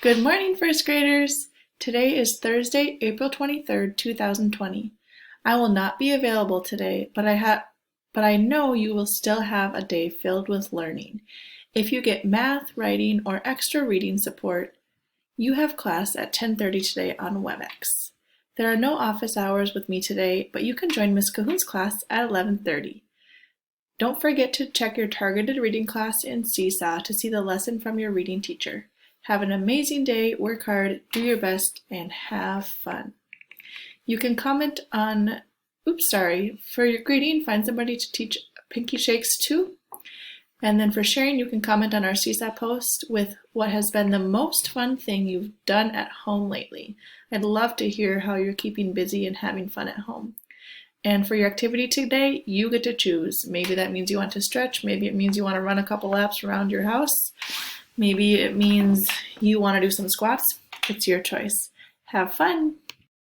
Good morning, first graders! Today is Thursday, April 23rd, 2020. I will not be available today, but I know you will still have a day filled with learning. If you get math, writing, or extra reading support, you have class at 10:30 today on WebEx. There are no office hours with me today, but you can join Miss Cahoon's class at 11:30. Don't forget to check your targeted reading class in Seesaw to see the lesson from your reading teacher. Have an amazing day, work hard, do your best, and have fun. You can comment on, for your greeting, find somebody to teach Pinky Shakes to. And then for sharing, you can comment on our Seesaw post with what has been the most fun thing you've done at home lately. I'd love to hear how you're keeping busy and having fun at home. And for your activity today, you get to choose. Maybe that means you want to stretch, maybe it means you want to run a couple laps around your house. Maybe it means you want to do some squats. It's your choice. Have fun!